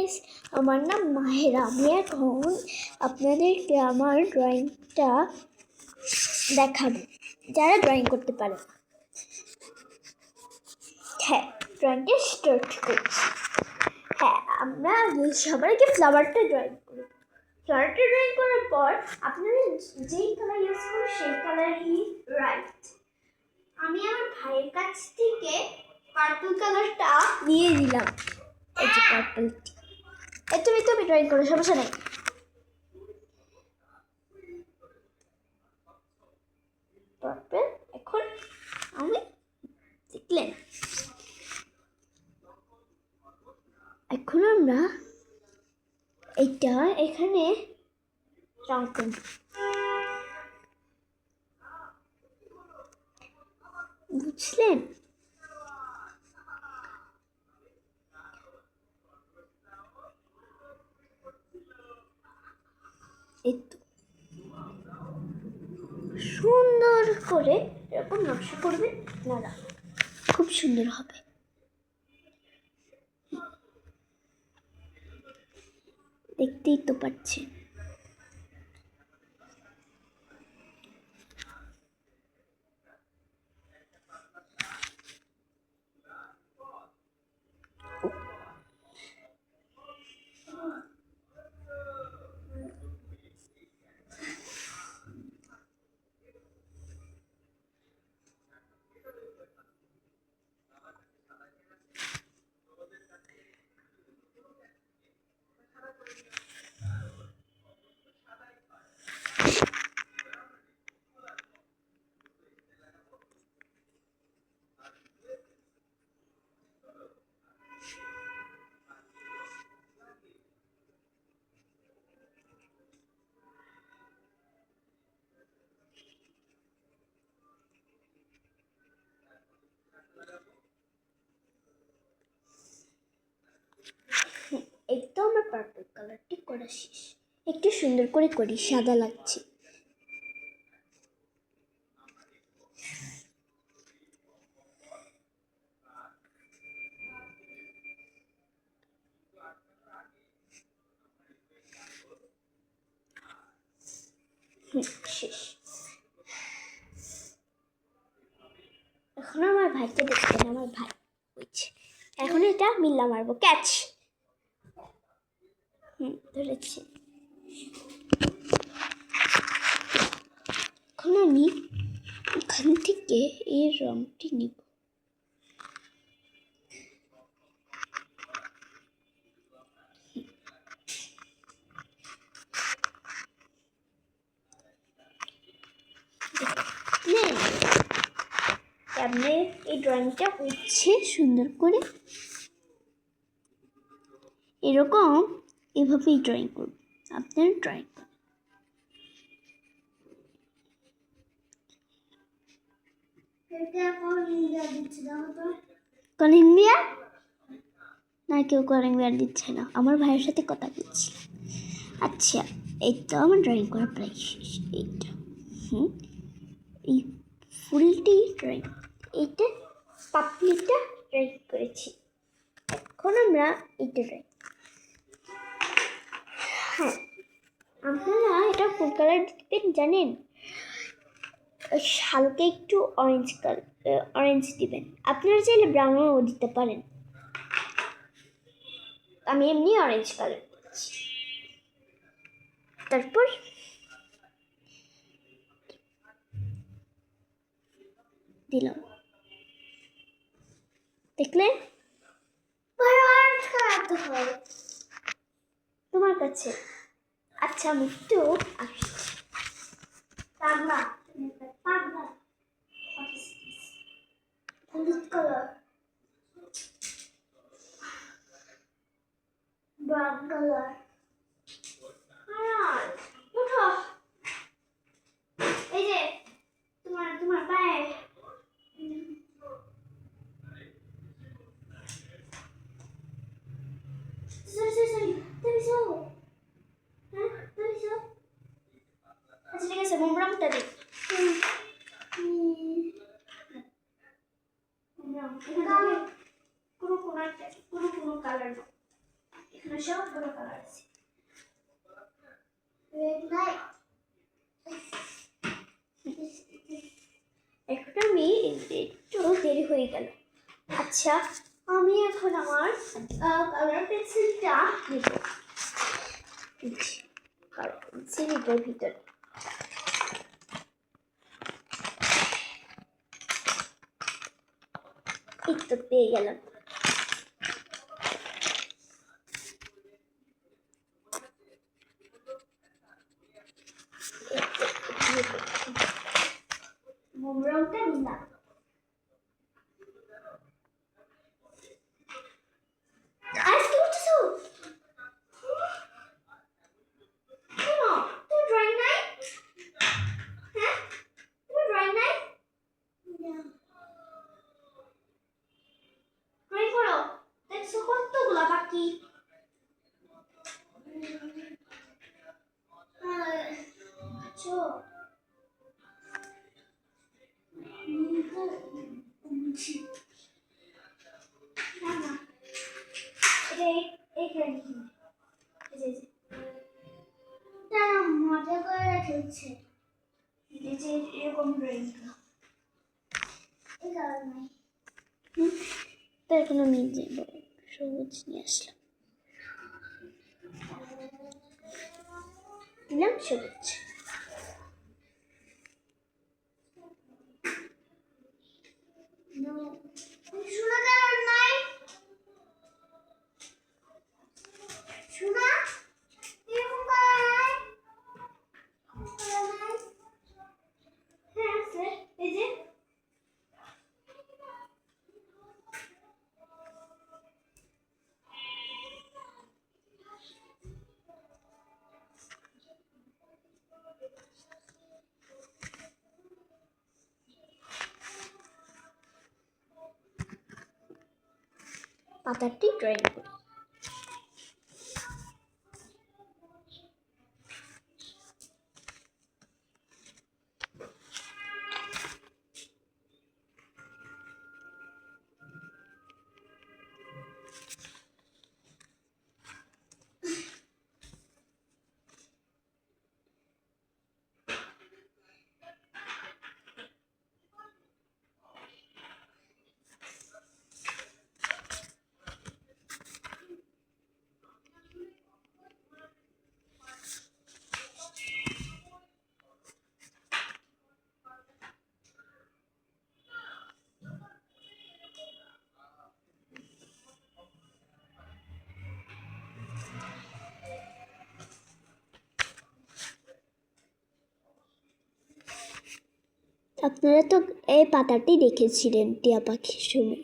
Guys, আমার নাম মাহেরা। আমি এখন আপনাদেরকে আমার ড্রয়িংটা দেখাবো, যারা ড্রয়িং করতে পারে। হ্যাঁ, ড্রয়িংটা স্টার্ট করছি। হ্যাঁ, আমরা সবাইকে ফ্লাওয়ারটা ড্রয়িং করি। ফ্লাওয়ারটা ড্রয়িং করার পর আপনারা যেই কালার ইউজ করুন সেই কালারই রাইট। আমি আমার ভাইয়ের কাছ থেকে পার্পল কালারটা নিয়ে নিলাম। এই যে পার্পলটি, তুমি ড্রয়িং করো, সমস্যা নেই। পার্পল এখন আমি দেখলেন। এখন আমরা এইটা এখানে রং করব। বুঝলেন? একটু সুন্দর করে এরকম নকশা করবেন আপনারা, খুব সুন্দর হবে। দেখতেই তো পাচ্ছি। এই তো আমার পার্পল কালারটি করা শেষ। একটু সুন্দর করে করি, সাদা লাগছে। শেষ। এখন আমার ভাইকে দেখবেন, আমার ভাই বুঝছে। এখন এটা মিল্লা মারবো, ক্যাচ। ধরেছি। এখন আমি এখান থেকে এই রংটি নিব। আপনি এই ড্রয়িংটা হচ্ছে সুন্দর করে এরকম এভাবেই ড্রয়িং করুন। আপনার ড্রয়িং কলিং বিয়ার না, কেউ কলিং বিয়ার দিচ্ছে না। আমার ভাইয়ের সাথে কথা বলছি। আচ্ছা, এইটা আমার ড্রয়িং করা প্রায় শেষ। এইটা এই ফুলটি ড্রয়িং, এইটা পাপড়িটা ড্রয়িং করেছি। এখন আমরা এইটা ড্রয়িং। হ্যাঁ, আপনারা এটা কোন কালার দিবেন জানেন? হালকা একটু অরেঞ্জ কালার, অরেঞ্জ দিবেন। আপনারা চাইলে ব্রাউনও দিতে পারেন। আমি এমনি অরেঞ্জ কালার দিচ্ছি। তারপর দিলাম, দেখলেন? তোমার কাছে। আচ্ছা, আমি একটু আসছি। হলুদ কালার, ব্রাউন কালার। উঠো, এই যে তোমার পায়ে আচ্ছা, ঠিক আছে, মোমরামটা দিই। কোনো কালার না, এখানে সবগুলো কালার আছে। Red light. এখন আমি একটু দেরি হয়ে গেল। আচ্ছা, আমি এখন আমার কালার পেন্সিলটা নেব। কালার পেন্সিল এটার ভিতরে। এই তো পেয়ে গেলাম। মোম রংটা নিলাম। আজকে উঠেছো? কেন? তোর ড্রয়িং নাই? হ্যাঁ, তোর ড্রয়িং নাই? ড্রয়িং করো। দেখছো কতগুলা বাকি? আচ্ছা, না না, তারা মজা করে খেলছে। এই যে এরকম ড্রয়িং তাই এখন আমি সবুজ নিয়ে আসলাম, দিলাম সবুজ। সোনা কালার নাই? সোনা এরকম কালার নাই? হ্যাঁ আছে, এই যে পাতাটি ড্রয়িং করি। আপনারা তো এই পাতাটি দেখেছিলেন টিয়া পাখির সময়।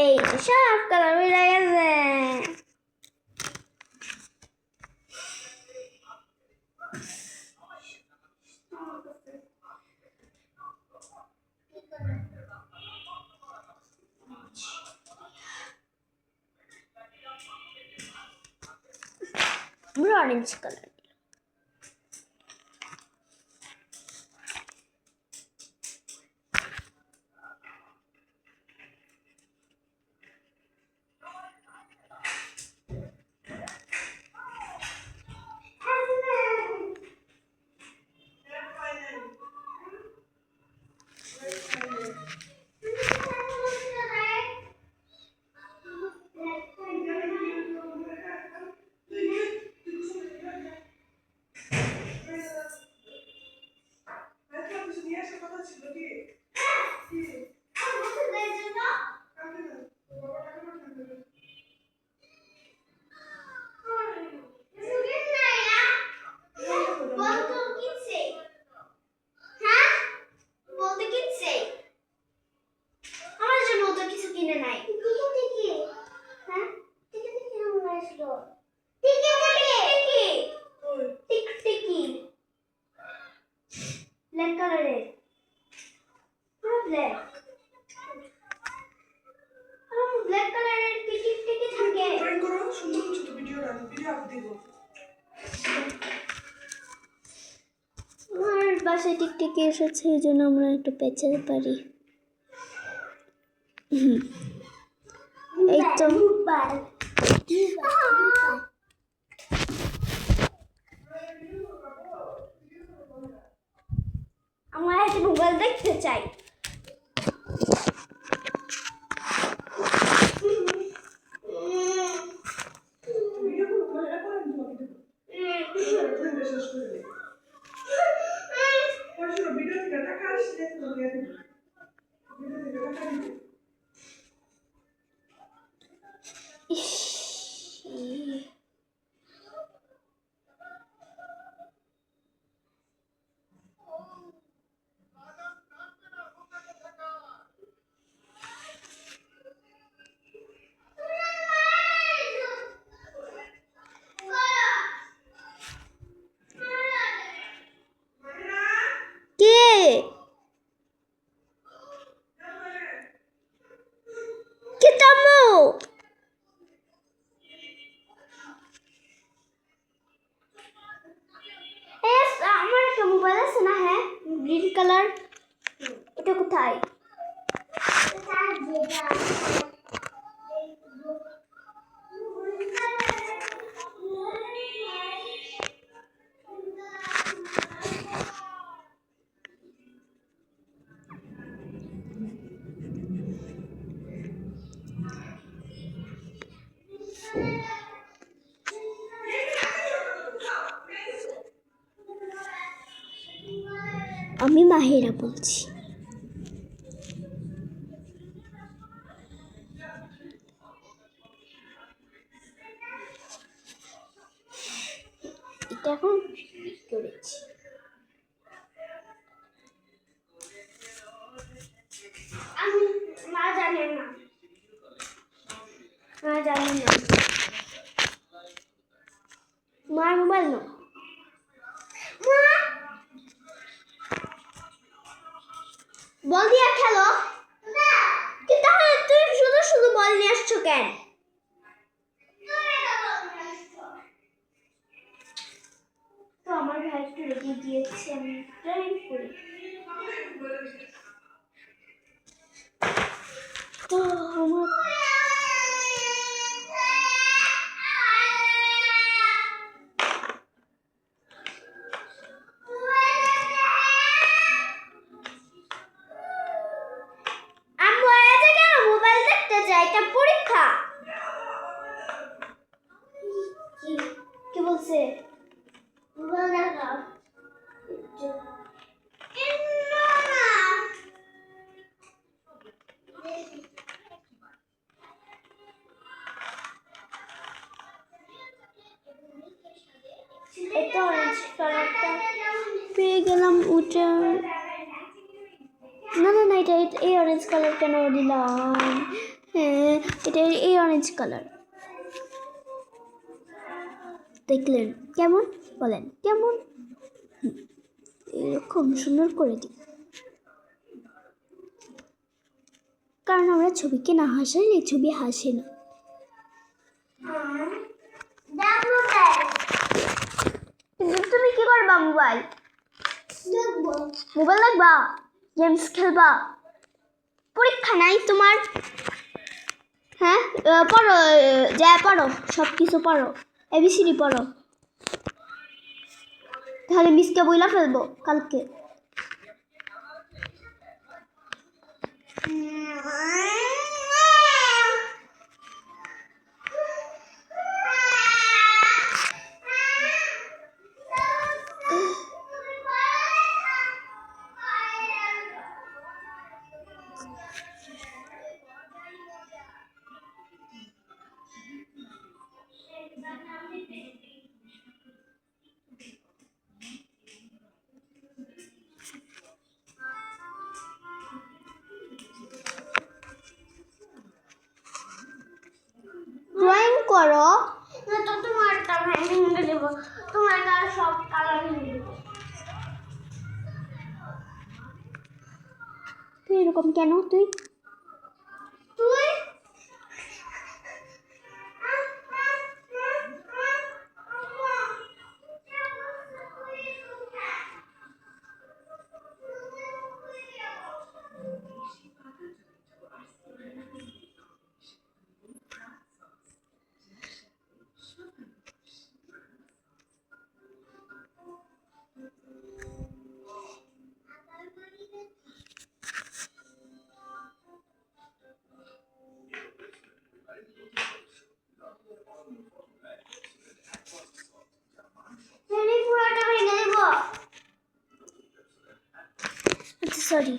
এই সব কালার মিলে গেছে। আমরা অরেঞ্জ কালার ব্ল্যাক কালারের ব্ল্যাক ব্ল্যাক কালারের টিকিট টিকিট থাকে ড্রয়িং করো সুন্দর হচ্ছে তো ভিডিও আপনি দেব আমার বাসায় টিকটিকি এসেছে এই জন্য আমরা একটু পেঁচাতে পারি এই তো আমার একটা মোবাইল দেখতে চাই আমার একটা মোবাইল আছে না হ্যাঁ গ্রিন কালার এটা কোথায় আমি মাহিরা বলছি এটা এখন করেছি আমি মা জানে না মার মোবাইল না বল দিয়া খেলো তাহলে তুই শুধু শুধু বল নিয়ে আসছো কেন তো আমার ভাই একটু রেখে দিয়েছে আমি ড্রয়িং করি তো আমার এটা পরীক্ষা কি বলছে এটা অরেঞ্জ কালারটা পেয়ে গেলাম ওটা না না না এটা এই অরেঞ্জ কালার কেন দিলাম হ্যাঁ এটা এই অরেঞ্জ কালার দেখলেন কেমন বলেন কেমন এরকম সুন্দর করে দিই কারণ আমরা ছবিকে না হাসাইলে ছবি হাসে না করবা মোবাইল মোবাইল দেখবা গেমস খেলবা পরীক্ষা নাই তোমার হ্যাঁ পড়ো যা পড়ো সব কিছু পড়ো এবিসিডি পড়ো তাহলে মিসকে বইলা ফেলবো কালকে ড্রয়িং করো না তো তোমারটা ভেঙে দেব তোমারটা সব কালার ভেঙে দেব তুই এরকম কেন তুই তুই পুরোটা ভেঙে দেব আচ্ছা সরি